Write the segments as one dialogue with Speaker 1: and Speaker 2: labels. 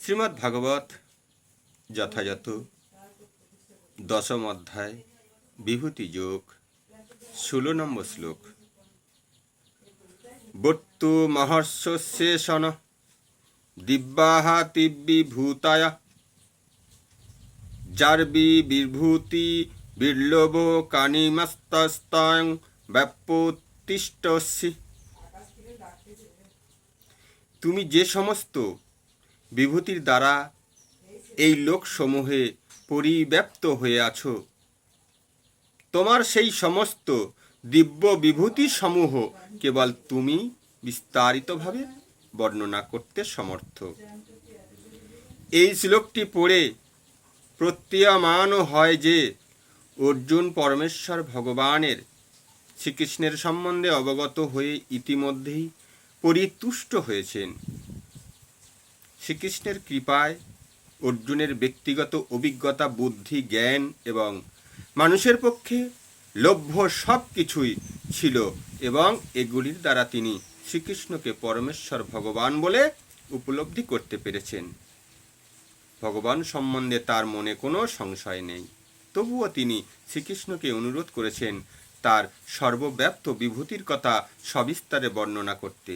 Speaker 1: শ্রীমদ্ ভাগবত যথাযথ দশম অধ্যায় বিভূতি যোগ 16 নম্বর শ্লোক। বর্তু মহর্ষশেষণ দিব্যাহা তিব্বিভূতায়া জার্বি বিভূতি বির্লভ কানিমস্তস্তাং ব্যাপ্যোত্তিষ্ঠসি। তুমি যে সমস্ত বিভূতির দ্বারা এই লোকসমূহে পরিব্যাপ্ত হয়ে আছো, তোমার সেই সমস্ত দিব্য বিভূতি সমূহ কেবল তুমি বিস্তারিতভাবে বর্ণনা করতে সমর্থ। এই শ্লোকটি পড়ে প্রতীয়মান হয় যে অর্জুন পরমেশ্বর ভগবানের শ্রীকৃষ্ণের সম্বন্ধে অবগত হয়ে ইতিমধ্যেই পরিতুষ্ট হয়েছেন। শ্রীকৃষ্ণের কৃপায় অর্জুনের ব্যক্তিগত অভিজ্ঞতা, বুদ্ধি, জ্ঞান এবং মানুষের পক্ষে লভ্য সব কিছুই ছিল এবং এগুলির দ্বারা তিনি শ্রীকৃষ্ণকে পরমেশ্বর ভগবান বলে উপলব্ধি করতে পেরেছেন। ভগবান সম্বন্ধে তার মনে কোনো সংশয় নেই, তবুও তিনি শ্রীকৃষ্ণকে অনুরোধ করেছেন তার সর্বব্যাপ্ত বিভূতির কথা সবিস্তারে বর্ণনা করতে।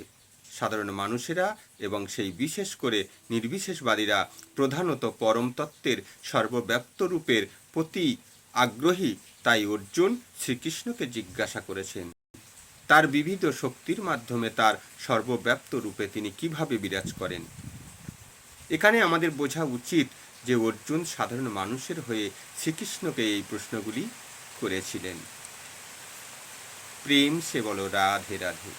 Speaker 1: সাধারণ মানুষেরা এবং সেই বিশেষ করে নির্বিশেষবাদীরা প্রধানত পরম তত্ত্বের সর্বব্যাপ্ত রূপের প্রতি আগ্রহী, তাই অর্জুন শ্রীকৃষ্ণকে জিজ্ঞাসা করেছেন তার বিবিধ শক্তির মাধ্যমে তার সর্বব্যাপ্ত রূপে তিনি কিভাবে বিরাজ করেন। এখানে আমাদের বোঝা উচিত যে অর্জুন সাধারণ মানুষের হয়ে শ্রীকৃষ্ণকে এই প্রশ্নগুলি করেছিলেন। প্রেম সে বলো রাধে রাধে।